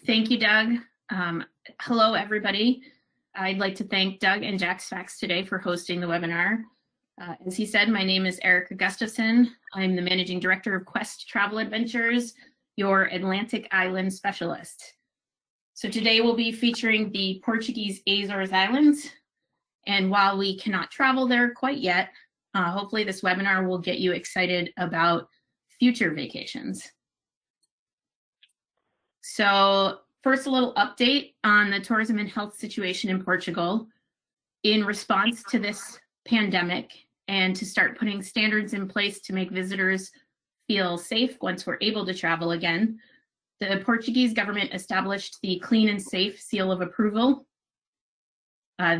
Thank you, Doug. Hello, everybody. I'd like to thank Doug and Jack Sfax today for hosting the webinar. As he said, my name is Erica Gustafson. I'm the Managing Director of Quest Travel Adventures, your Atlantic Island specialist. So today we'll be featuring the Portuguese Azores Islands. And while we cannot travel there quite yet, hopefully this webinar will get you excited about future vacations. So first, a little update on the tourism and health situation in Portugal in response to this pandemic and to start putting standards in place to make visitors feel safe once we're able to travel again. The Portuguese government established the Clean and Safe Seal of Approval.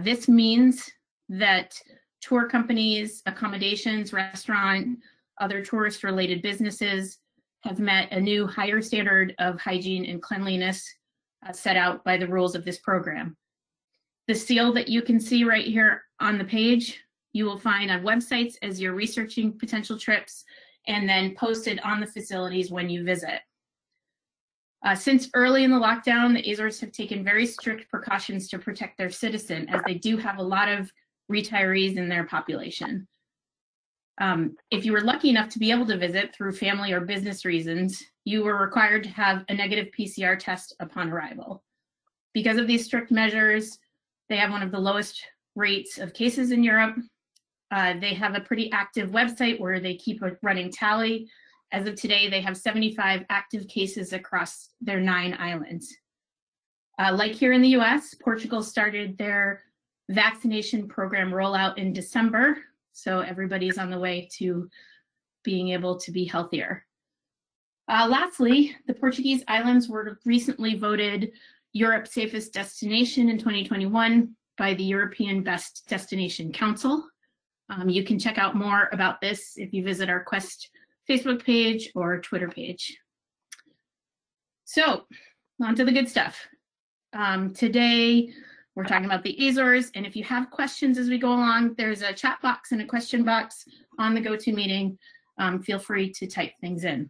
This means that tour companies, accommodations, restaurant, other tourist-related businesses have met a new higher standard of hygiene and cleanliness set out by the rules of this program. The seal that you can see right here on the page, you will find on websites as you're researching potential trips and then posted on the facilities when you visit. Since early in the lockdown, the Azores have taken very strict precautions to protect their citizen, as they do have a lot of retirees in their population. If you were lucky enough to be able to visit through family or business reasons, you were required to have a negative PCR test upon arrival. Because of these strict measures, they have one of the lowest rates of cases in Europe. They have a pretty active website where they keep a running tally. As of today, they have 75 active cases across their 9 islands. Like here in the US, Portugal started their vaccination program rollout in December. So everybody's on the way to being able to be healthier. Lastly, the Portuguese islands were recently voted Europe's safest destination in 2021 by the European Best Destination Council. You can check out more about this if you visit our Quest Facebook page or Twitter page. So, on to the good stuff. Today, we're talking about the Azores, and if you have questions as we go along, there's a chat box and a question box on the GoToMeeting. Feel free to type things in.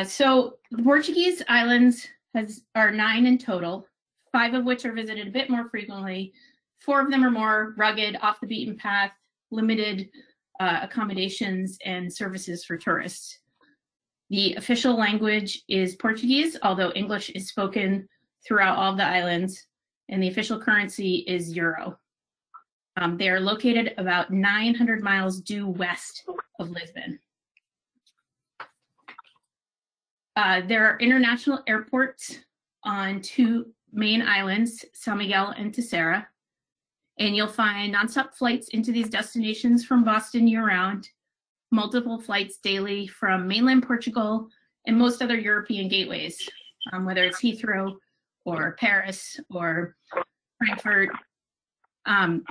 So the Portuguese islands are 9 in total, 5 of which are visited a bit more frequently. 4 of them are more rugged, off the beaten path, limited accommodations and services for tourists. The official language is Portuguese, although English is spoken throughout all of the islands, and the official currency is euro. They are located about 900 miles due west of Lisbon. There are international airports on 2 main islands, São Miguel and Terceira, and you'll find nonstop flights into these destinations from Boston year-round, multiple flights daily from mainland Portugal and most other European gateways, whether it's Heathrow or Paris or Frankfurt. To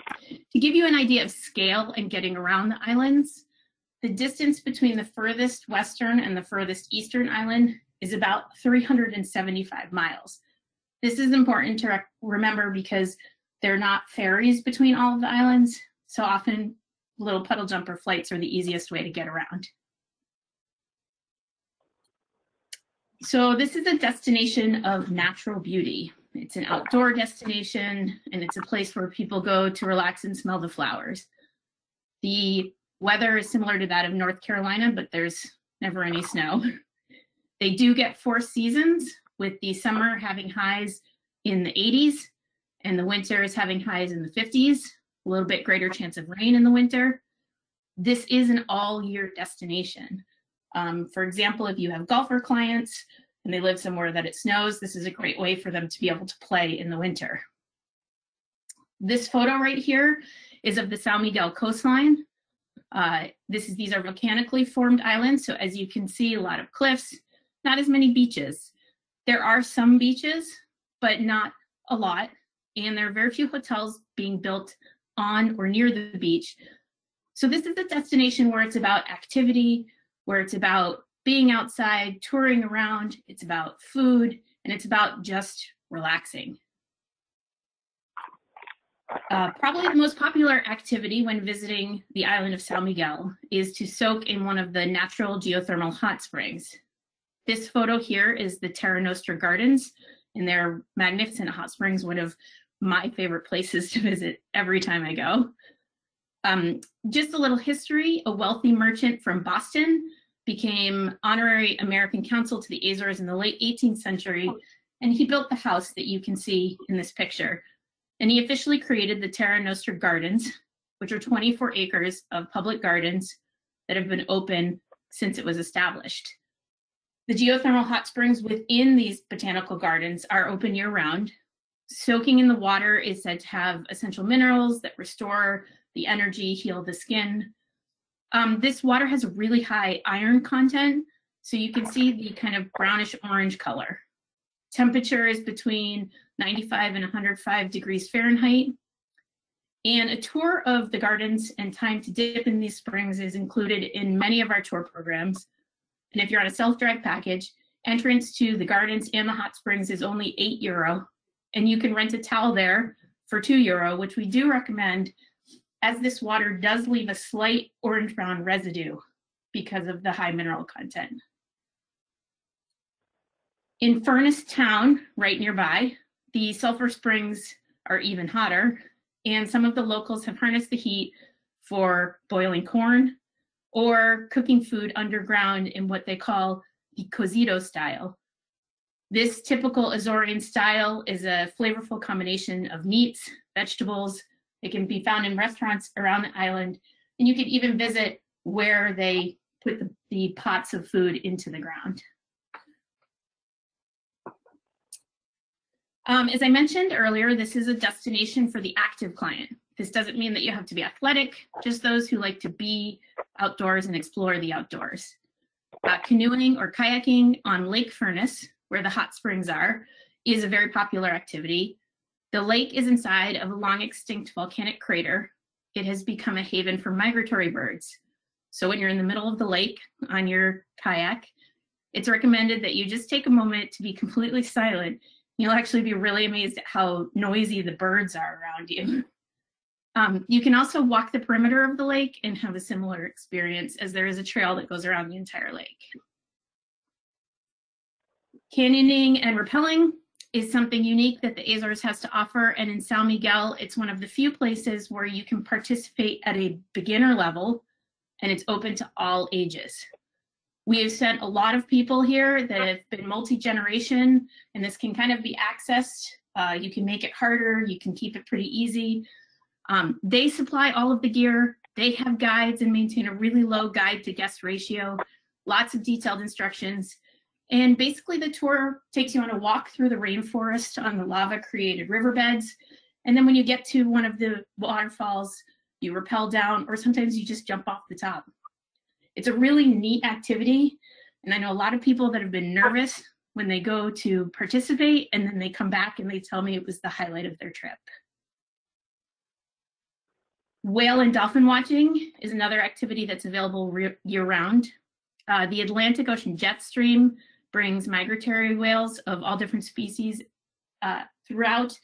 give you an idea of scale and getting around the islands, the distance between the furthest western and the furthest eastern island is about 375 miles. This is important to remember because they're not ferries between all of the islands, so often little puddle jumper flights are the easiest way to get around. So this is a destination of natural beauty. It's an outdoor destination, and it's a place where people go to relax and smell the flowers. The weather is similar to that of North Carolina, but there's never any snow. They do get 4 seasons, with the summer having highs in the 80s, and the winter is having highs in the 50s, a little bit greater chance of rain in the winter. This is an all-year destination. For example, if you have golfer clients and they live somewhere that it snows, this is a great way for them to be able to play in the winter. This photo right here is of the São Miguel coastline. These are volcanically formed islands, so as you can see, a lot of cliffs, not as many beaches. There are some beaches, but not a lot, and there are very few hotels being built on or near the beach. So this is a destination where it's about activity, where it's about being outside, touring around, it's about food, and it's about just relaxing. Probably the most popular activity when visiting the island of São Miguel is to soak in one of the natural geothermal hot springs. This photo here is the Terra Nostra Gardens, and they're magnificent hot springs, one of my favorite places to visit every time I go. Just a little history, a wealthy merchant from Boston became honorary American consul to the Azores in the late 18th century, and he built the house that you can see in this picture. And he officially created the Terra Nostra Gardens, which are 24 acres of public gardens that have been open since it was established. The geothermal hot springs within these botanical gardens are open year-round. Soaking in the water is said to have essential minerals that restore the energy, heal the skin. This water has a really high iron content, so you can see the kind of brownish orange color. Temperature is between 95 and 105 degrees Fahrenheit. And a tour of the gardens and time to dip in these springs is included in many of our tour programs. And if you're on a self-drive package, entrance to the gardens and the hot springs is only €8. And you can rent a towel there for €2, which we do recommend, as this water does leave a slight orange brown residue because of the high mineral content. In Furnas town, right nearby, the sulfur springs are even hotter, and some of the locals have harnessed the heat for boiling corn or cooking food underground in what they call the cozido style. This typical Azorean style is a flavorful combination of meats, vegetables. It can be found in restaurants around the island, and you can even visit where they put the pots of food into the ground. As I mentioned earlier, this is a destination for the active client. This doesn't mean that you have to be athletic, just those who like to be outdoors and explore the outdoors. Canoeing or kayaking on Lake Furnas, where the hot springs are, is a very popular activity. The lake is inside of a long extinct volcanic crater. It has become a haven for migratory birds. So when you're in the middle of the lake on your kayak, it's recommended that you just take a moment to be completely silent. You'll actually be really amazed at how noisy the birds are around you. You can also walk the perimeter of the lake and have a similar experience, as there is a trail that goes around the entire lake. Canyoning and rappelling is something unique that the Azores has to offer, and in San Miguel, it's one of the few places where you can participate at a beginner level, and it's open to all ages. We have sent a lot of people here that have been multi-generation, and this can kind of be accessed. You can make it harder, you can keep it pretty easy. They supply all of the gear, they have guides and maintain a really low guide to guest ratio, lots of detailed instructions. And basically the tour takes you on a walk through the rainforest on the lava-created riverbeds. And then when you get to one of the waterfalls, you rappel down, or sometimes you just jump off the top. It's a really neat activity. And I know a lot of people that have been nervous when they go to participate, and then they come back and they tell me it was the highlight of their trip. Whale and dolphin watching is another activity that's available year-round. The Atlantic Ocean jet stream brings migratory whales of all different species throughout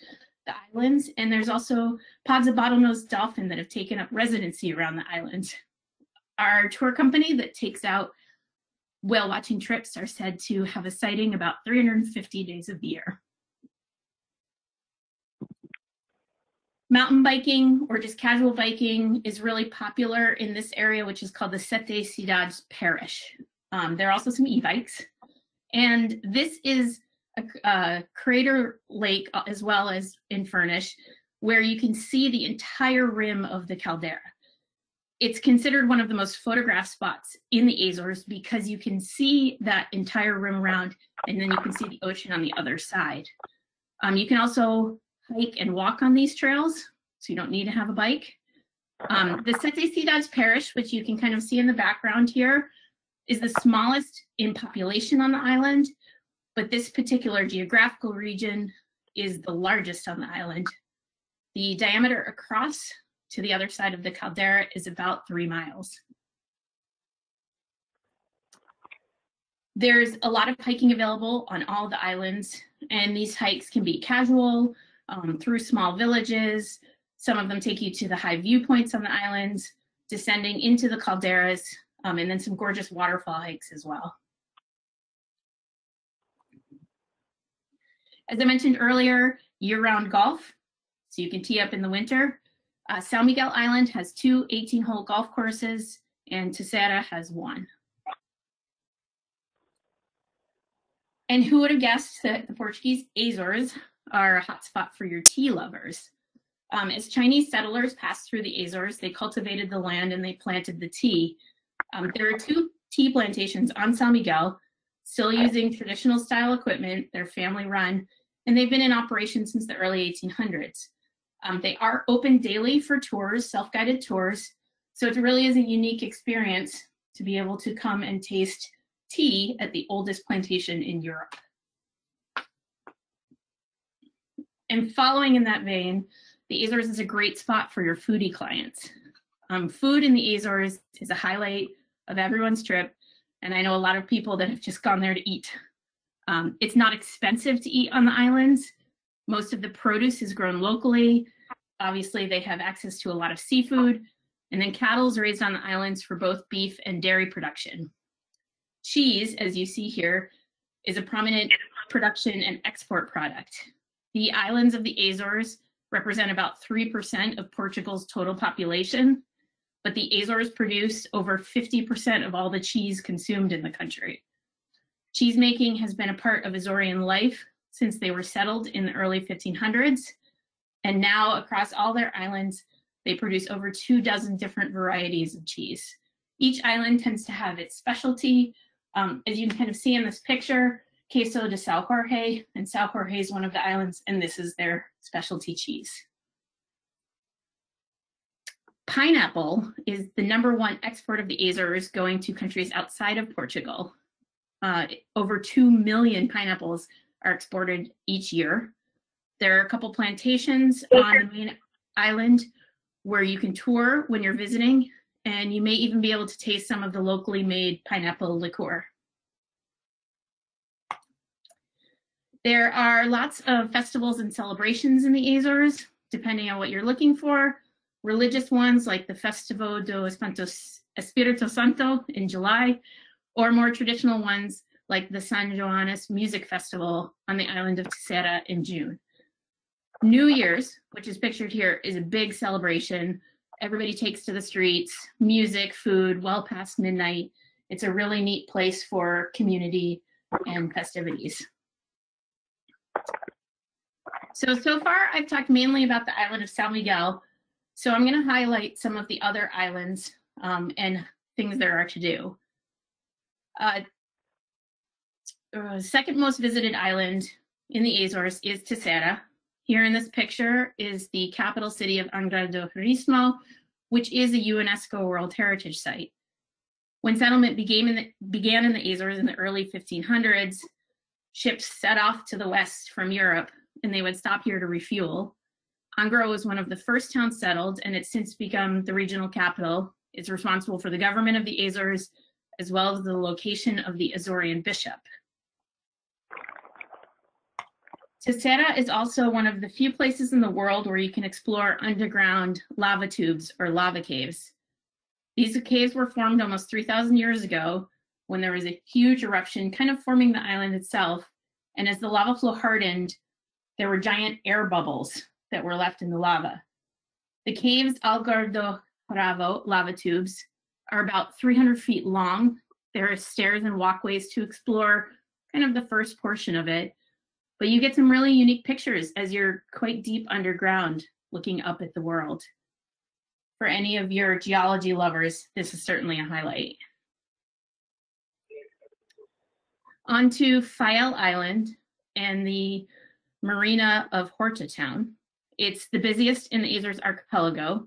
the islands, and there's also pods of bottlenose dolphin that have taken up residency around the islands. Our tour company that takes out whale watching trips are said to have a sighting about 350 days of the year. Mountain biking or just casual biking is really popular in this area, which is called the Sete Ciudades Parish. There are also some e-bikes. And this is a crater lake, as well as in Furnas, where you can see the entire rim of the caldera. It's considered one of the most photographed spots in the Azores because you can see that entire rim around, and then you can see the ocean on the other side. You can also hike and walk on these trails, so you don't need to have a bike. The Sete Ciudades Parish, which you can kind of see in the background here, is the smallest in population on the island, but this particular geographical region is the largest on the island. The diameter across to the other side of the caldera is about 3 miles. There's a lot of hiking available on all the islands, and these hikes can be casual, through small villages. Some of them take you to the high viewpoints on the islands, descending into the calderas, and then some gorgeous waterfall hikes as well. As I mentioned earlier, year-round golf, so you can tee up in the winter. São Miguel Island has 2 18-hole golf courses, and Terceira has 1. And who would have guessed that the Portuguese Azores are a hotspot for your tea lovers? As Chinese settlers passed through the Azores, they cultivated the land and they planted the tea. There are 2 tea plantations on São Miguel, still using traditional style equipment. They're family run, and they've been in operation since the early 1800s. They are open daily for tours, self-guided tours, so it really is a unique experience to be able to come and taste tea at the oldest plantation in Europe. And following in that vein, the Azores is a great spot for your foodie clients. Food in the Azores is a highlight of everyone's trip, and I know a lot of people that have just gone there to eat. It's not expensive to eat on the islands. Most of the produce is grown locally. Obviously, they have access to a lot of seafood, and then cattle is raised on the islands for both beef and dairy production. Cheese, as you see here, is a prominent production and export product. The islands of the Azores represent about 3% of Portugal's total population, but the Azores produce over 50% of all the cheese consumed in the country. Cheese making has been a part of Azorean life since they were settled in the early 1500s, and now across all their islands, they produce over 24 different varieties of cheese. Each island tends to have its specialty. As you can kind of see in this picture, Queso de São Jorge, and São Jorge is one of the islands, and this is their specialty cheese. Pineapple is the #1 export of the Azores, going to countries outside of Portugal. Over 2 million pineapples are exported each year. There are a couple plantations on the main island where you can tour when you're visiting, and you may even be able to taste some of the locally made pineapple liqueur. There are lots of festivals and celebrations in the Azores, depending on what you're looking for. Religious ones like the Festival do Espírito Santo in July, or more traditional ones like the San Joanes Music Festival on the island of Terceira in June. New Year's, which is pictured here, is a big celebration. Everybody takes to the streets, music, food, well past midnight. It's a really neat place for community and festivities. So far I've talked mainly about the island of São Miguel. So I'm going to highlight some of the other islands and things there are to do. Second most visited island in the Azores is Terceira. Here in this picture is the capital city of Angra do Heroísmo, which is a UNESCO World Heritage Site. When settlement began in the Azores in the early 1500s, ships set off to the west from Europe, and they would stop here to refuel. Angra was one of the first towns settled, and it's since become the regional capital. It's responsible for the government of the Azores, as well as the location of the Azorean bishop. Terceira is also one of the few places in the world where you can explore underground lava tubes or lava caves. These caves were formed almost 3,000 years ago when there was a huge eruption kind of forming the island itself. And as the lava flow hardened, there were giant air bubbles that were left in the lava. The caves Algar do Ravo lava tubes are about 300 feet long. There are stairs and walkways to explore kind of the first portion of it. But you get some really unique pictures as you're quite deep underground looking up at the world. For any of your geology lovers, this is certainly a highlight. On to Faial Island and the Marina of Horta town. It's the busiest in the Azores archipelago.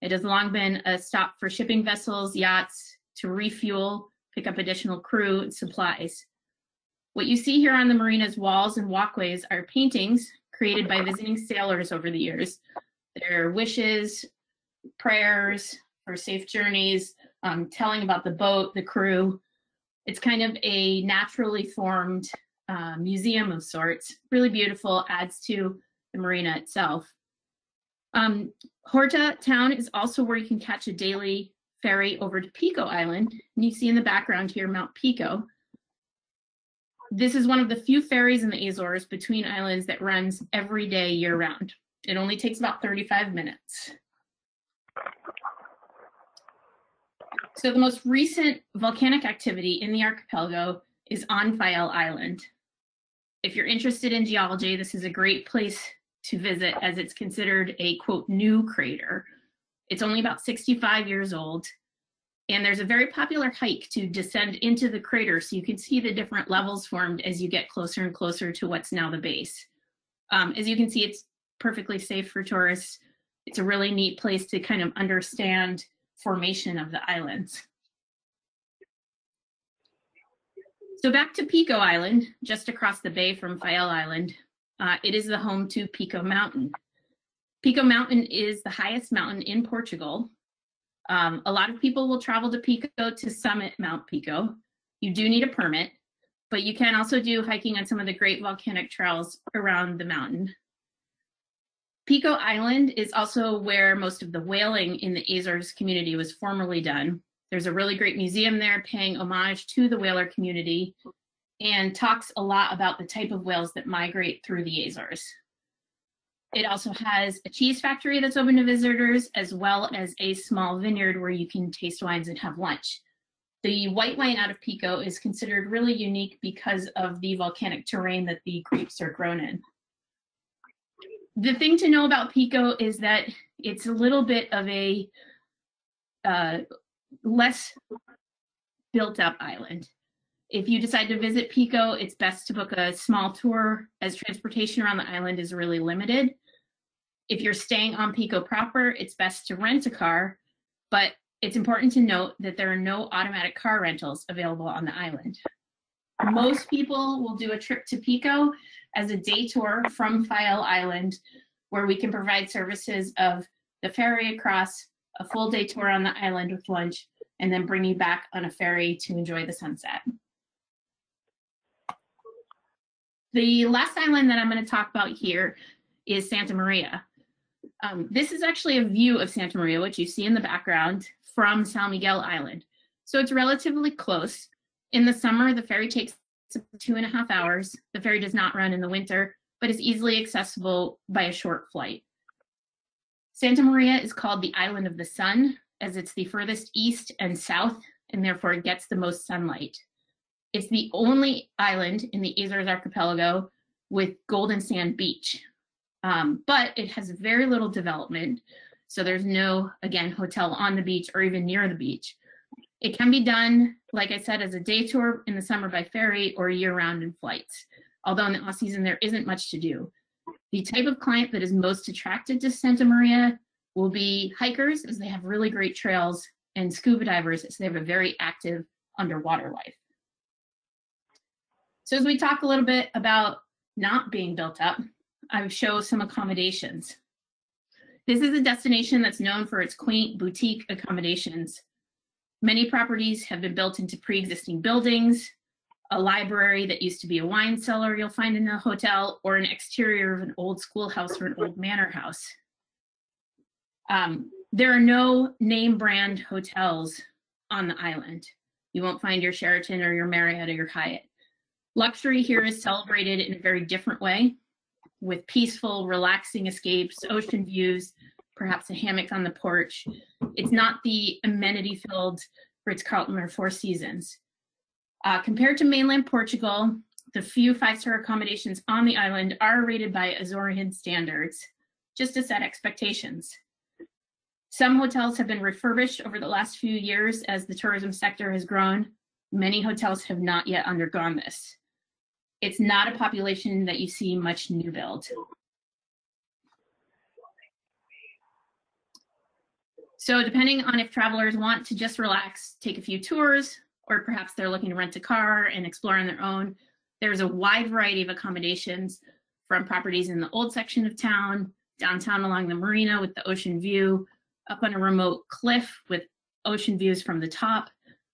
It has long been a stop for shipping vessels, yachts, to refuel, pick up additional crew and supplies. What you see here on the marina's walls and walkways are paintings created by visiting sailors over the years. Their wishes, prayers for safe journeys, telling about the boat, the crew. It's kind of a naturally formed museum of sorts. Really beautiful, adds to the marina itself. Horta town is also where you can catch a daily ferry over to Pico Island. And you see in the background here Mount Pico. This is one of the few ferries in the Azores between islands that runs every day year-round. It only takes about 35 minutes. So the most recent volcanic activity in the archipelago is on Faial Island. If you're interested in geology, this is a great place to visit as it's considered a, quote, new crater. It's only about 65 years old, and there's a very popular hike to descend into the crater so you can see the different levels formed as you get closer and closer to what's now the base. As you can see, it's perfectly safe for tourists. It's a really neat place to kind of understand formation of the islands. So back to Pico Island, just across the bay from Faial Island. It is the home to Pico Mountain. Pico Mountain is the highest mountain in Portugal. A lot of people will travel to Pico to summit Mount Pico. You do need a permit, but you can also do hiking on some of the great volcanic trails around the mountain. Pico Island is also where most of the whaling in the Azores community was formerly done. There's a really great museum there paying homage to the whaler community and talks a lot about the type of whales that migrate through the Azores. It also has a cheese factory that's open to visitors, as well as a small vineyard where you can taste wines and have lunch. The white wine out of Pico is considered really unique because of the volcanic terrain that the grapes are grown in. The thing to know about Pico is that it's a little bit of a less built up island. If you decide to visit Pico, it's best to book a small tour as transportation around the island is really limited. If you're staying on Pico proper, it's best to rent a car, but it's important to note that there are no automatic car rentals available on the island. Most people will do a trip to Pico as a day tour from Faial Island, where we can provide services of the ferry across, a full day tour on the island with lunch, and then bring you back on a ferry to enjoy the sunset. The last island that I'm going to talk about here is Santa Maria. This is actually a view of Santa Maria, which you see in the background, from San Miguel Island. So it's relatively close. In the summer, the ferry takes 2.5 hours. The ferry does not run in the winter, but is easily accessible by a short flight. Santa Maria is called the Island of the Sun, as it's the furthest east and south, and therefore it gets the most sunlight. It's the only island in the Azores archipelago with golden sand beach, but it has very little development. So there's no, again, hotel on the beach or even near the beach. It can be done, like I said, as a day tour in the summer by ferry or year-round in flights. Although in the off-season, there isn't much to do. The type of client that is most attracted to Santa Maria will be hikers, as they have really great trails, and scuba divers, as they have a very active underwater life. So as we talk a little bit about not being built up, I will show some accommodations. This is a destination that's known for its quaint boutique accommodations. Many properties have been built into pre-existing buildings, a library that used to be a wine cellar you'll find in a hotel, or an exterior of an old schoolhouse or an old manor house. There are no name brand hotels on the island. You won't find your Sheraton or your Marriott or your Hyatt. Luxury here is celebrated in a very different way, with peaceful, relaxing escapes, ocean views, perhaps a hammock on the porch. It's not the amenity-filled Ritz-Carlton or Four Seasons. Compared to mainland Portugal, the few five-star accommodations on the island are rated by Azorean standards, just to set expectations. Some hotels have been refurbished over the last few years as the tourism sector has grown. Many hotels have not yet undergone this. It's not a population that you see much new build. So depending on if travelers want to just relax, take a few tours, or perhaps they're looking to rent a car and explore on their own, there's a wide variety of accommodations, from properties in the old section of town, downtown along the Marina with the ocean view, up on a remote cliff with ocean views from the top,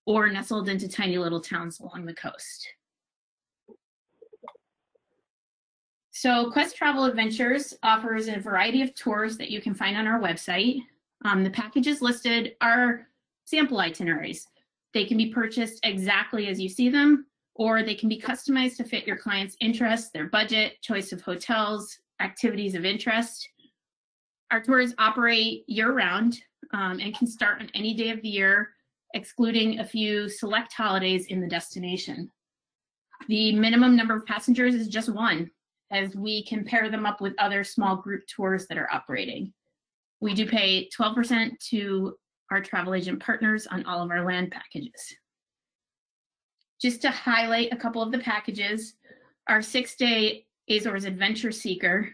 or nestled into tiny little towns along the coast. So Quest Travel Adventures offers a variety of tours that you can find on our website. The packages listed are sample itineraries. They can be purchased exactly as you see them, or they can be customized to fit your client's interests, their budget, choice of hotels, activities of interest. Our tours operate year-round and can start on any day of the year, excluding a few select holidays in the destination. The minimum number of passengers is just one, as we can pair them up with other small group tours that are operating. We do pay 12% to our travel agent partners on all of our land packages. Just to highlight a couple of the packages, our 6-day Azores Adventure Seeker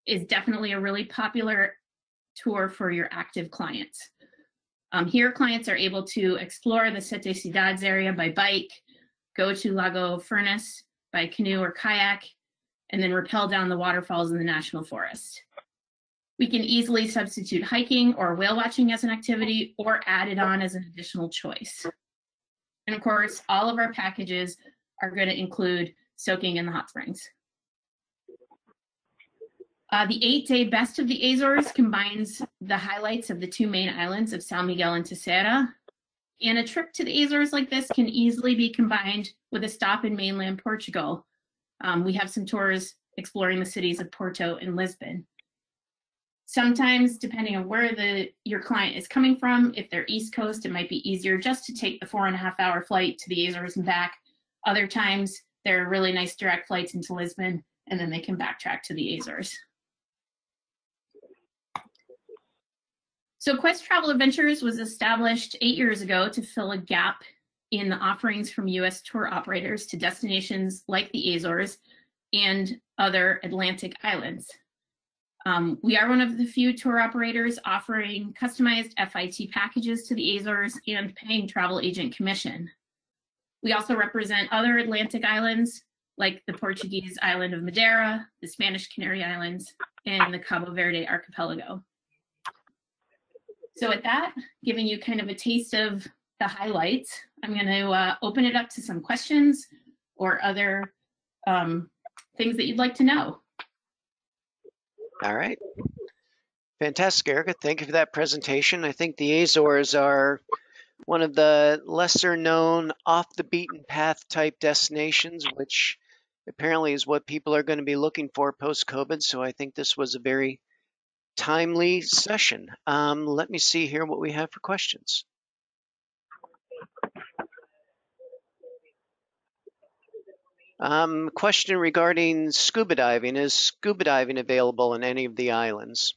is definitely a really popular tour for your active clients. Here, clients are able to explore the Sete Ciudades area by bike, go to Lago Furnas by canoe or kayak, and then rappel down the waterfalls in the National Forest. We can easily substitute hiking or whale watching as an activity or add it on as an additional choice. And of course, all of our packages are going to include soaking in the hot springs. The 8-day Best of the Azores combines the highlights of the two main islands of São Miguel and Terceira. And a trip to the Azores like this can easily be combined with a stop in mainland Portugal. We have some tours exploring the cities of Porto and Lisbon. Sometimes, depending on where your client is coming from, if they're East Coast, it might be easier just to take the 4.5-hour flight to the Azores and back. Other times, there are really nice direct flights into Lisbon, and then they can backtrack to the Azores. So Quest Travel Adventures was established 8 years ago to fill a gap in the offerings from U.S. tour operators to destinations like the Azores and other Atlantic islands. We are one of the few tour operators offering customized FIT packages to the Azores and paying travel agent commission. We also represent other Atlantic islands like the Portuguese island of Madeira, the Spanish Canary Islands, and the Cabo Verde archipelago. So with that, giving you kind of a taste of the highlights, I'm going to open it up to some questions or other things that you'd like to know. All right. Fantastic, Erica. Thank you for that presentation. I think the Azores are one of the lesser known off the beaten path type destinations, which apparently is what people are going to be looking for post-COVID. So I think this was a very timely session. Let me see here what we have for questions. Question regarding scuba diving. Is scuba diving available in any of the islands?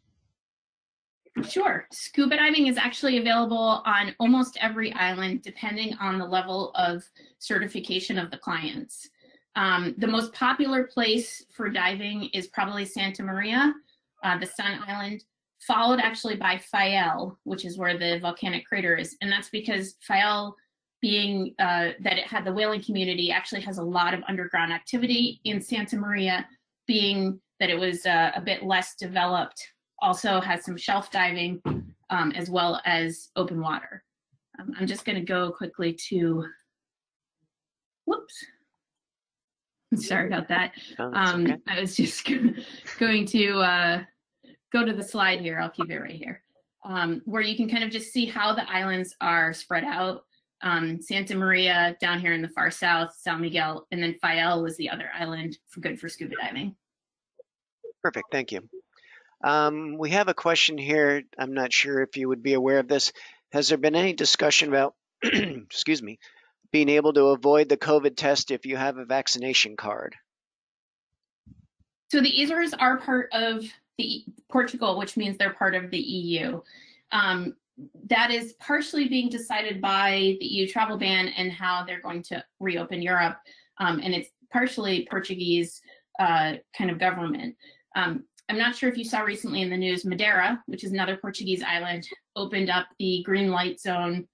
Sure. Scuba diving is actually available on almost every island, depending on the level of certification of the clients. The most popular place for diving is probably Santa Maria, the Sun Island, followed actually by Faial, which is where the volcanic crater is. And that's because Faial, being that it had the whaling community, actually has a lot of underground activity. In Santa Maria, being that it was a bit less developed, also has some shelf diving as well as open water. I'm just going to go quickly to, whoops. Sorry about that. Okay. I was just going to go to the slide here. I'll keep it right here, where you can kind of just see how the islands are spread out. Santa Maria down here in the far south, São Miguel, and then Faial was the other island good for scuba diving. Perfect, thank you. We have a question here. I'm not sure if you would be aware of this. Has there been any discussion about, excuse me, being able to avoid the COVID test if you have a vaccination card? So the Azores are part of Portugal, which means they're part of the EU. That is partially being decided by the EU travel ban and how they're going to reopen Europe. And it's partially Portuguese kind of government. I'm not sure if you saw recently in the news, Madeira, which is another Portuguese island, opened up the green light zone,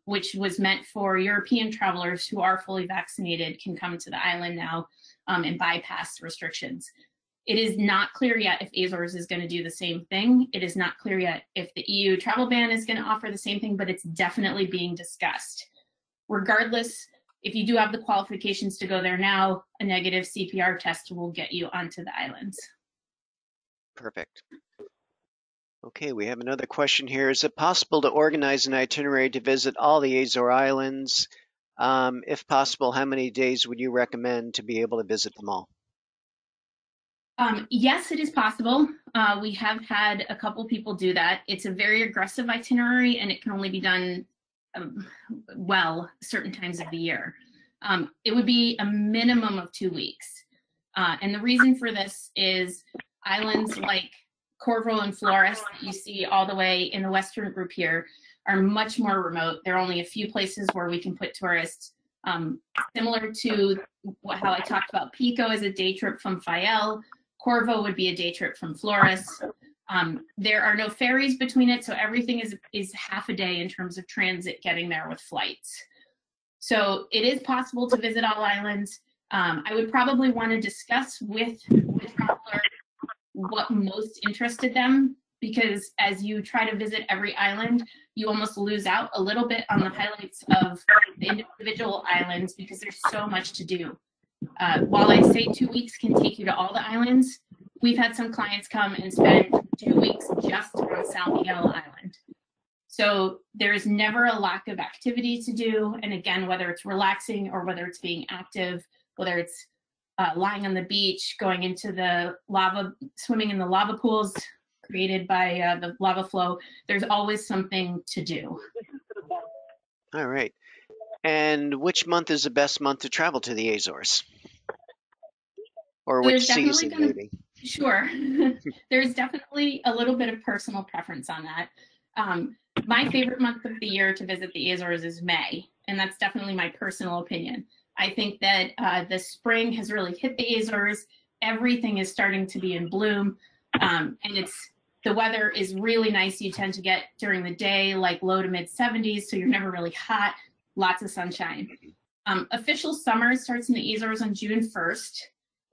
which was meant for European travelers who are fully vaccinated can come to the island now and bypass restrictions. It is not clear yet if Azores is going to do the same thing. It is not clear yet if the EU travel ban is going to offer the same thing, but it's definitely being discussed. Regardless, if you do have the qualifications to go there now, a negative CPR test will get you onto the islands. Perfect. Okay, we have another question here. Is it possible to organize an itinerary to visit all the Azore Islands If possible, how many days would you recommend to be able to visit them all? Yes, it is possible. We have had a couple people do that. It's a very aggressive itinerary and it can only be done well certain times of the year. It would be a minimum of 2 weeks. And the reason for this is islands like Corvo and Flores that you see all the way in the western group here are much more remote. There are only a few places where we can put tourists. Similar to how I talked about Pico as a day trip from Faial, Corvo would be a day trip from Flores. There are no ferries between it, so everything is half a day in terms of transit getting there with flights. So it is possible to visit all islands. I would probably want to discuss with the traveler what most interested them, because as you try to visit every island, you almost lose out a little bit on the highlights of the individual islands because there's so much to do. While I say 2 weeks can take you to all the islands, we've had some clients come and spend 2 weeks just on San Miguel Island. So there's never a lack of activity to do. And again, whether it's relaxing or whether it's being active, whether it's lying on the beach, going into the lava, swimming in the lava pools created by the lava flow, there's always something to do. All right. And which month is the best month to travel to the Azores? Or which season, maybe? Sure. There's definitely a little bit of personal preference on that. My favorite month of the year to visit the Azores is May, and that's definitely my personal opinion. I think that the spring has really hit the Azores. Everything is starting to be in bloom, and the weather is really nice. You tend to get during the day like low to mid 70s, so you're never really hot, lots of sunshine. Official summer starts in the Azores on June 1st,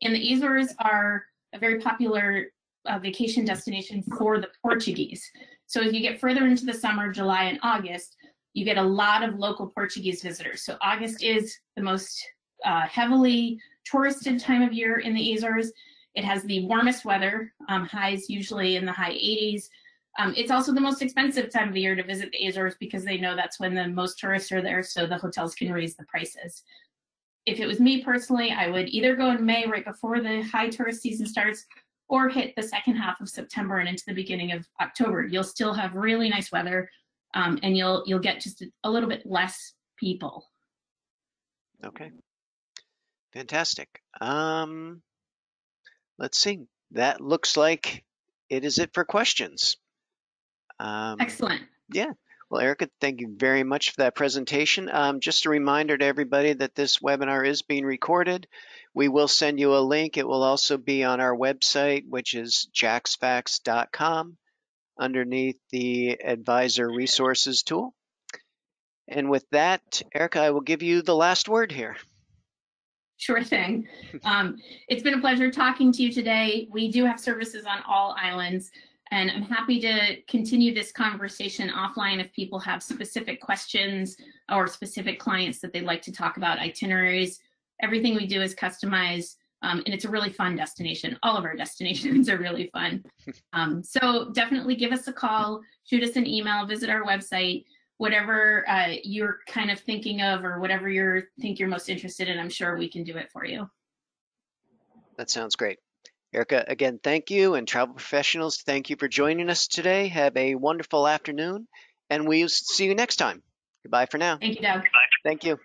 and the Azores are a very popular vacation destination for the Portuguese. So as you get further into the summer, July and August, you get a lot of local Portuguese visitors. So August is the most heavily touristed time of year in the Azores. It has the warmest weather, highs usually in the high 80s. It's also the most expensive time of the year to visit the Azores because they know that's when the most tourists are there, so the hotels can raise the prices. If it was me personally, I would either go in May right before the high tourist season starts, or hit the second half of September and into the beginning of October. You'll still have really nice weather, and you'll get just a little bit less people. Okay, fantastic. Let's see. That looks like it is it for questions. Excellent. Yeah. Well, Erica, thank you very much for that presentation. Just a reminder to everybody that this webinar is being recorded. We will send you a link. It will also be on our website, which is jacksfax.com, underneath the Advisor Resources tool. And with that, Erica, I will give you the last word here. Sure thing. It's been a pleasure talking to you today. We do have services on all islands, and I'm happy to continue this conversation offline if people have specific questions or specific clients that they'd like to talk about itineraries. Everything we do is customized, and it's a really fun destination. All of our destinations are really fun. So definitely give us a call, shoot us an email, visit our website. Whatever you're kind of thinking of or whatever you think you're most interested in, I'm sure we can do it for you. That sounds great. Erica, again, thank you. And travel professionals, thank you for joining us today. Have a wonderful afternoon, and we'll see you next time. Goodbye for now. Thank you, Doug. Thank you.